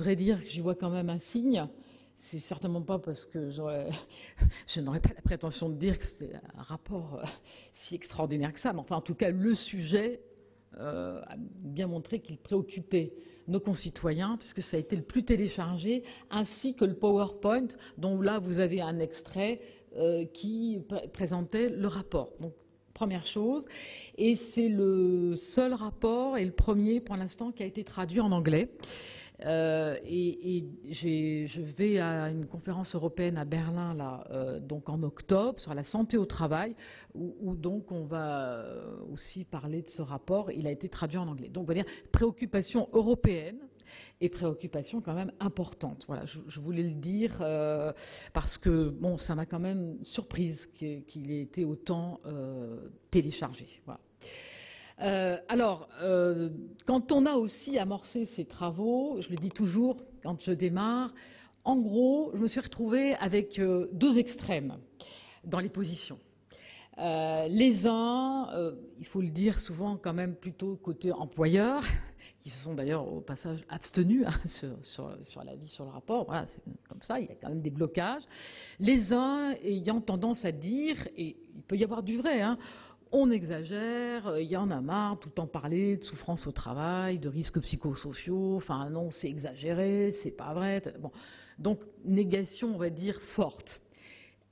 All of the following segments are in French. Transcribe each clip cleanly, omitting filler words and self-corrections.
voudrais dire que j'y vois quand même un signe. C'est certainement pas parce que je n'aurais pas la prétention de dire que c'est un rapport si extraordinaire que ça, mais enfin, en tout cas, le sujet a bien montré qu'il préoccupait nos concitoyens, puisque ça a été le plus téléchargé, ainsi que le PowerPoint, dont là, vous avez un extrait qui présentait le rapport. Donc, première chose, et c'est le seul rapport et le premier pour l'instant qui a été traduit en anglais. Je vais à une conférence européenne à Berlin là, donc en octobre sur la santé au travail, où donc on va aussi parler de ce rapport. Il a été traduit en anglais. Donc on va dire préoccupation européenne et préoccupation quand même importante. Voilà, je voulais le dire parce que bon, ça m'a quand même surprise qu'il ait été autant téléchargé. Voilà. Quand on a aussi amorcé ces travaux, je le dis toujours quand je démarre, en gros, je me suis retrouvée avec deux extrêmes dans les positions. Les uns, il faut le dire souvent quand même plutôt côté employeur, qui se sont d'ailleurs au passage abstenus sur l'avis sur le rapport. Voilà, c'est comme ça, il y a quand même des blocages. Les uns ayant tendance à dire, et il peut y avoir du vrai, hein, on exagère, il y en a marre, tout le temps parler de souffrance au travail, de risques psychosociaux, enfin non, c'est exagéré, c'est pas vrai. Bon. Donc, négation, on va dire, forte.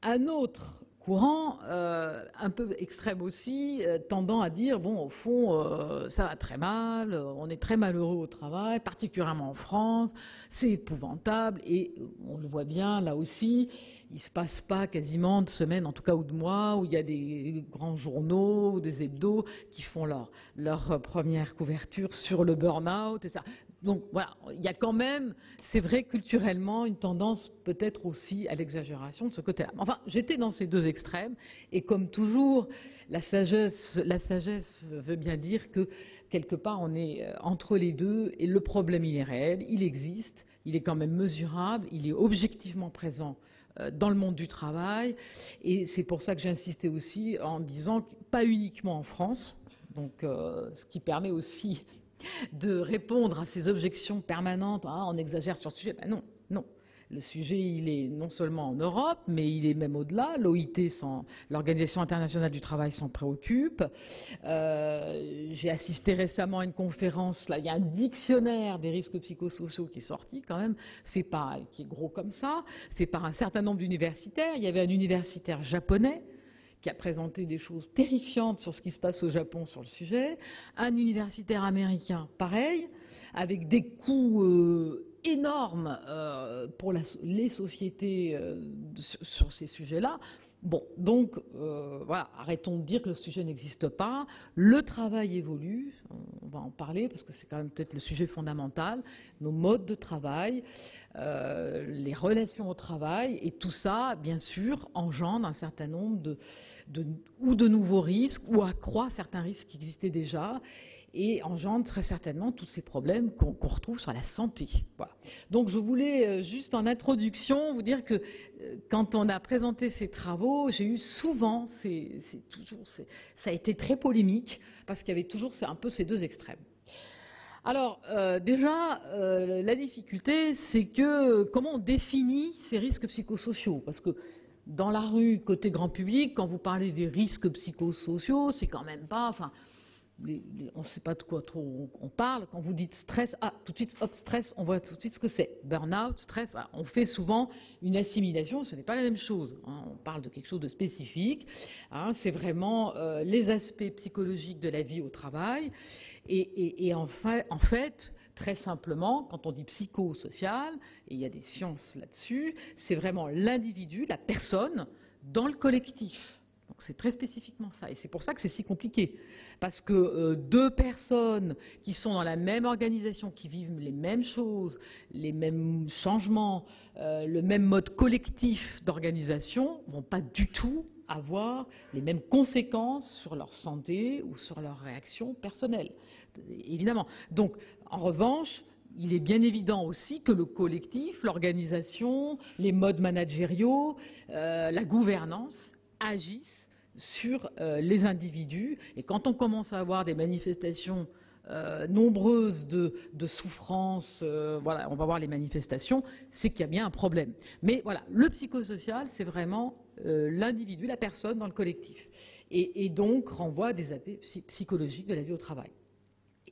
Un autre courant, un peu extrême aussi, tendant à dire, bon, au fond, ça va très mal, on est très malheureux au travail, particulièrement en France, c'est épouvantable, et on le voit bien, là aussi, il ne se passe pas quasiment de semaines, en tout cas, ou de mois, où il y a des grands journaux, des hebdos qui font leur première couverture sur le burn-out et ça. Donc voilà, il y a quand même, c'est vrai, culturellement, une tendance peut-être aussi à l'exagération de ce côté-là. Enfin, j'étais dans ces deux extrêmes, et comme toujours, la sagesse veut bien dire que quelque part, on est entre les deux, et le problème, il est réel, il existe, il est quand même mesurable, il est objectivement présent dans le monde du travail, et c'est pour ça que j'ai insisté aussi en disant que pas uniquement en France, donc ce qui permet aussi de répondre à ces objections permanentes. Ah, on exagère sur ce sujet. Ben non, non. Le sujet, il est non seulement en Europe, mais il est même au-delà. L'OIT, l'Organisation internationale du travail, s'en préoccupe. J'ai assisté récemment à une conférence. Là, il y a un dictionnaire des risques psychosociaux qui est sorti, quand même, qui est gros comme ça, fait par un certain nombre d'universitaires. Il y avait un universitaire japonais qui a présenté des choses terrifiantes sur ce qui se passe au Japon sur le sujet, un universitaire américain pareil, avec des coûts énormes pour les sociétés sur ces sujets-là. Bon, donc voilà, arrêtons de dire que le sujet n'existe pas. Le travail évolue, on va en parler parce que c'est quand même peut-être le sujet fondamental. Nos modes de travail, les relations au travail, et tout ça, bien sûr, engendre un certain nombre de nouveaux risques ou accroît certains risques qui existaient déjà, et engendre très certainement tous ces problèmes qu'on retrouve sur la santé. Voilà. Donc je voulais juste en introduction vous dire que quand on a présenté ces travaux, j'ai eu souvent, ça a été très polémique, parce qu'il y avait toujours un peu ces deux extrêmes. Alors déjà, la difficulté, c'est que comment on définit ces risques psychosociaux, parce que dans la rue, côté grand public, quand vous parlez des risques psychosociaux, c'est quand même pas... Enfin, on ne sait pas de quoi trop on parle. Quand vous dites stress, tout de suite, hop, stress, on voit tout de suite ce que c'est. Burn-out, stress, voilà. On fait souvent une assimilation, ce n'est pas la même chose. Hein. On parle de quelque chose de spécifique. Hein. C'est vraiment les aspects psychologiques de la vie au travail. Et en fait, très simplement, quand on dit psychosocial, et il y a des sciences là-dessus, c'est vraiment l'individu, la personne, dans le collectif. Donc c'est très spécifiquement ça, et c'est pour ça que c'est si compliqué, parce que deux personnes qui sont dans la même organisation, qui vivent les mêmes choses, les mêmes changements, le même mode collectif d'organisation, vont pas du tout avoir les mêmes conséquences sur leur santé ou sur leur réaction personnelle, évidemment. Donc en revanche, il est bien évident aussi que le collectif, l'organisation, les modes managériaux, la gouvernance agissent sur les individus. Et quand on commence à avoir des manifestations nombreuses de souffrances, voilà, on va voir les manifestations, c'est qu'il y a bien un problème. Mais voilà, le psychosocial, c'est vraiment l'individu, la personne dans le collectif. Et donc renvoie à des aspects psychologiques de la vie au travail.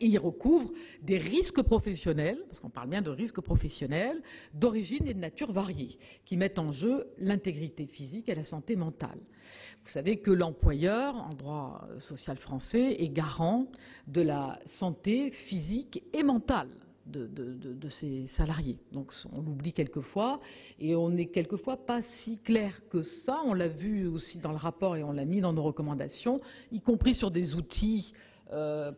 Et il recouvre des risques professionnels, parce qu'on parle bien de risques professionnels, d'origine et de nature variée, qui mettent en jeu l'intégrité physique et la santé mentale. Vous savez que l'employeur, en droit social français, est garant de la santé physique et mentale de ses salariés. Donc on l'oublie quelquefois, et on n'est quelquefois pas si clair que ça. On l'a vu aussi dans le rapport et on l'a mis dans nos recommandations, y compris sur des outils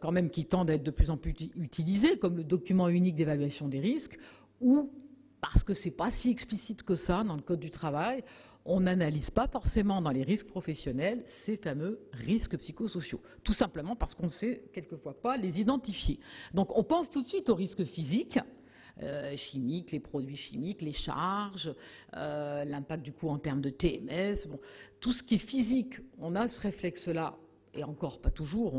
quand même qui tendent à être de plus en plus utilisés, comme le document unique d'évaluation des risques, ou parce que c'est pas si explicite que ça dans le Code du travail, on n'analyse pas forcément dans les risques professionnels ces fameux risques psychosociaux. Tout simplement parce qu'on ne sait quelquefois pas les identifier. Donc on pense tout de suite aux risques physiques, chimiques, les produits chimiques, les charges, l'impact du coup en termes de TMS, bon, tout ce qui est physique, on a ce réflexe-là. Et encore, pas toujours,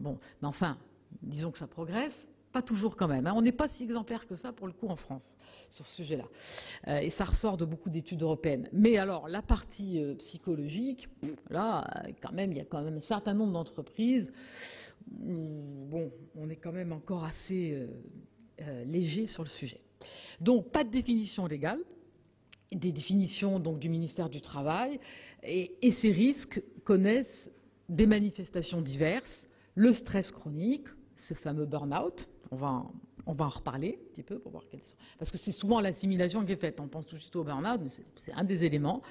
bon, mais enfin, disons que ça progresse, pas toujours quand même. On n'est pas si exemplaire que ça, pour le coup, en France, sur ce sujet-là. Et ça ressort de beaucoup d'études européennes. Mais alors, la partie psychologique, là, quand même, il y a quand même un certain nombre d'entreprises où, bon, on est quand même encore assez léger sur le sujet. Donc, pas de définition légale, des définitions donc, du ministère du Travail, et ces risques connaissent des manifestations diverses, le stress chronique, ce fameux burn-out, on va en reparler un petit peu pour voir quels sont. Parce que c'est souvent l'assimilation qui est faite. On pense tout de suite au burn-out, mais c'est un des éléments.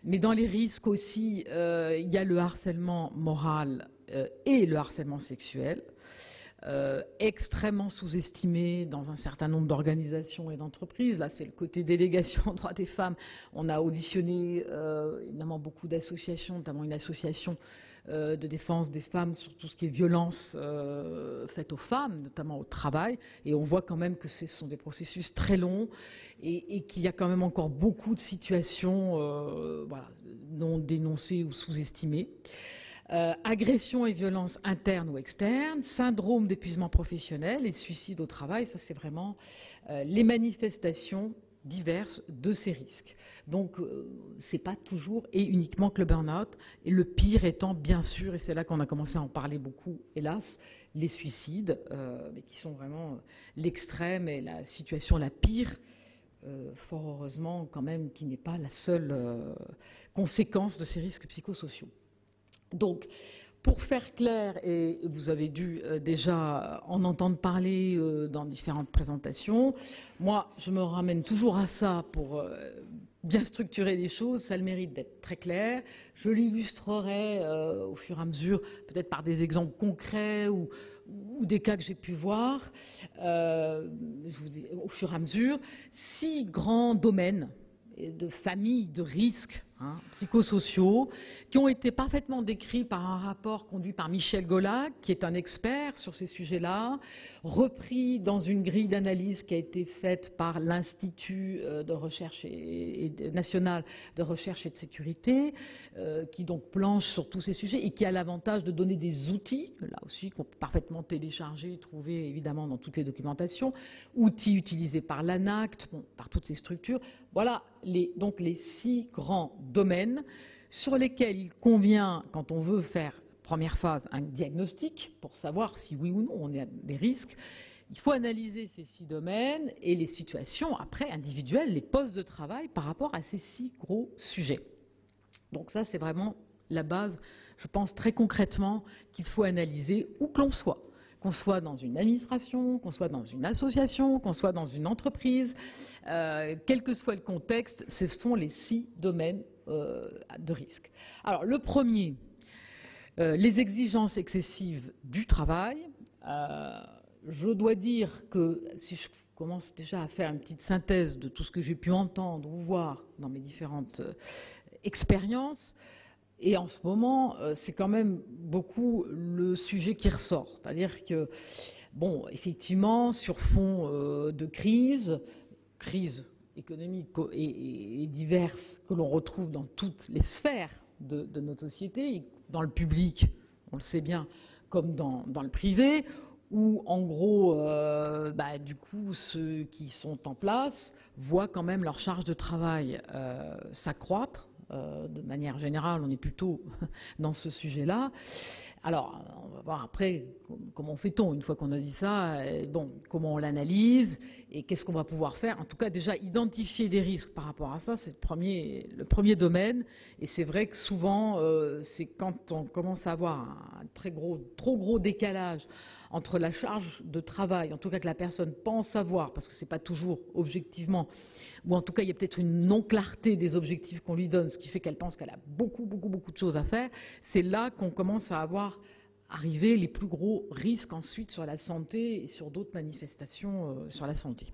Mais dans les risques aussi, il y a le harcèlement moral et le harcèlement sexuel, extrêmement sous-estimé dans un certain nombre d'organisations et d'entreprises. Là, c'est le côté délégation aux droits des femmes. On a auditionné évidemment beaucoup d'associations, notamment une association de défense des femmes sur tout ce qui est violence faite aux femmes, notamment au travail. Et on voit quand même que ce sont des processus très longs et qu'il y a quand même encore beaucoup de situations voilà, non dénoncées ou sous-estimées. Agression et violence interne ou externe, syndrome d'épuisement professionnel et suicide au travail, ça c'est vraiment les manifestations diverses de ces risques. Donc c'est pas toujours et uniquement que le burn-out, et le pire étant bien sûr, et c'est là qu'on a commencé à en parler beaucoup, hélas, les suicides, mais qui sont vraiment l'extrême et la situation la pire, fort heureusement quand même, qui n'est pas la seule conséquence de ces risques psychosociaux. Donc, pour faire clair, et vous avez dû déjà en entendre parler dans différentes présentations, moi, je me ramène toujours à ça pour bien structurer les choses. Ça a le mérite d'être très clair. Je l'illustrerai au fur et à mesure, peut-être par des exemples concrets ou des cas que j'ai pu voir je vous dis, au fur et à mesure. 6 grands domaines de familles de risques psychosociaux qui ont été parfaitement décrits par un rapport conduit par Michel Gola, qui est un expert sur ces sujets-là, repris dans une grille d'analyse qui a été faite par l'Institut de recherche national de recherche et de sécurité, qui donc planche sur tous ces sujets et qui a l'avantage de donner des outils, là aussi, qu'on peut parfaitement télécharger, trouver évidemment dans toutes les documentations, outils utilisés par l'ANACT, bon, par toutes ces structures. Voilà donc les 6 grands domaines sur lesquels il convient, quand on veut faire, première phase, un diagnostic pour savoir si oui ou non on a des risques. Il faut analyser ces 6 domaines et les situations après individuelles, les postes de travail par rapport à ces 6 gros sujets. Donc ça, c'est vraiment la base, je pense très concrètement, qu'il faut analyser où que l'on soit. Qu'on soit dans une administration, qu'on soit dans une association, qu'on soit dans une entreprise, quel que soit le contexte, ce sont les 6 domaines de risque. Alors le premier, les exigences excessives du travail. Je dois dire que si je commence déjà à faire une petite synthèse de tout ce que j'ai pu entendre ou voir dans mes différentes expériences, et en ce moment, c'est quand même beaucoup le sujet qui ressort. C'est-à-dire que, bon, effectivement, sur fond de crise économique et diverses que l'on retrouve dans toutes les sphères de notre société, dans le public, on le sait bien, comme dans le privé, où en gros, du coup, ceux qui sont en place voient quand même leur charge de travail s'accroître. De manière générale, on est plutôt dans ce sujet-là. Alors, on va voir après comment fait-on une fois qu'on a dit ça, comment on l'analyse et qu'est-ce qu'on va pouvoir faire. En tout cas, déjà, identifier des risques par rapport à ça, c'est le premier domaine. Et c'est vrai que souvent, c'est quand on commence à avoir un trop gros décalage entre la charge de travail, en tout cas que la personne pense avoir, parce que c'est pas toujours objectivement, ou en tout cas il y a peut-être une non-clarté des objectifs qu'on lui donne, ce qui fait qu'elle pense qu'elle a beaucoup de choses à faire, c'est là qu'on commence à arriver les plus gros risques ensuite sur la santé et sur d'autres manifestations sur la santé.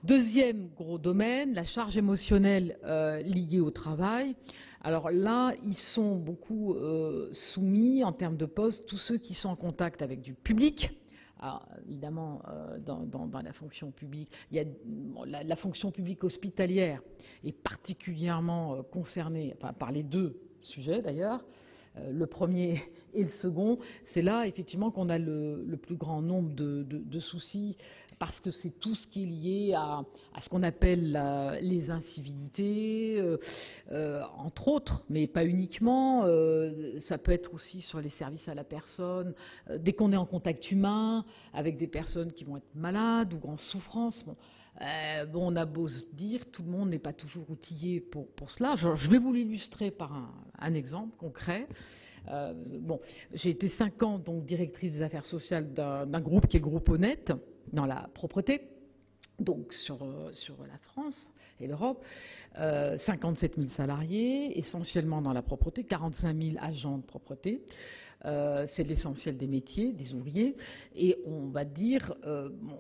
Deuxième gros domaine, la charge émotionnelle liée au travail. Alors là, ils sont beaucoup soumis en termes de poste, tous ceux qui sont en contact avec du public. Alors, évidemment, dans la fonction publique, il y a la fonction publique hospitalière est particulièrement concernée par les deux sujets d'ailleurs. Le premier et le second, c'est là effectivement qu'on a le plus grand nombre de soucis parce que c'est tout ce qui est lié à ce qu'on appelle les incivilités, entre autres, mais pas uniquement. Ça peut être aussi sur les services à la personne, dès qu'on est en contact humain avec des personnes qui vont être malades ou en souffrance. On a beau se dire, tout le monde n'est pas toujours outillé pour cela. Je vais vous l'illustrer par un exemple concret. J'ai été 5 ans donc directrice des affaires sociales d'un groupe qui est le groupe Honnête dans la propreté, donc sur la France et l'Europe. 57 000 salariés, essentiellement dans la propreté, 45 000 agents de propreté. C'est l'essentiel des métiers, des ouvriers. Et on va dire,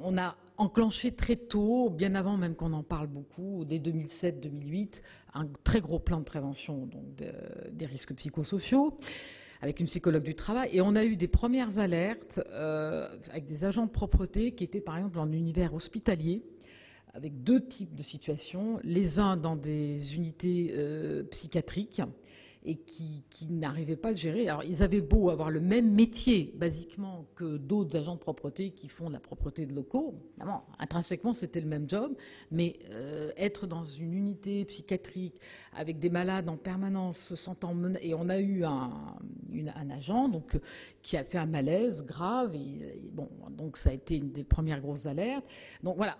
on a enclenché très tôt, bien avant même qu'on en parle beaucoup, dès 2007-2008, un très gros plan de prévention des risques psychosociaux, avec une psychologue du travail. Et on a eu des premières alertes avec des agents de propreté qui étaient par exemple en univers hospitalier, avec 2 types de situations, les uns dans des unités psychiatriques et qui n'arrivaient pas à le gérer. Alors, ils avaient beau avoir le même métier, basiquement, que d'autres agents de propreté qui font de la propreté de locaux. Évidemment, intrinsèquement, c'était le même job, mais être dans une unité psychiatrique avec des malades en permanence, se sentant menacés, et on a eu un agent qui a fait un malaise grave, donc ça a été une des premières grosses alertes. Donc voilà,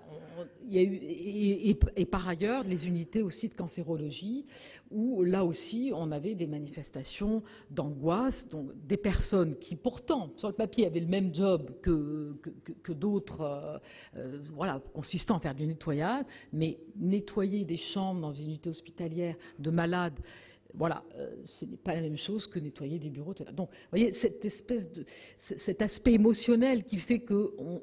il y a eu, et par ailleurs, les unités aussi de cancérologie, où là aussi, on avait des manifestations d'angoisse, donc des personnes qui pourtant, sur le papier, avaient le même job que d'autres, consistant à faire du nettoyage, mais nettoyer des chambres dans une unité hospitalière de malades, ce n'est pas la même chose que nettoyer des bureaux. Donc, vous voyez, cet aspect émotionnel qui fait qu'on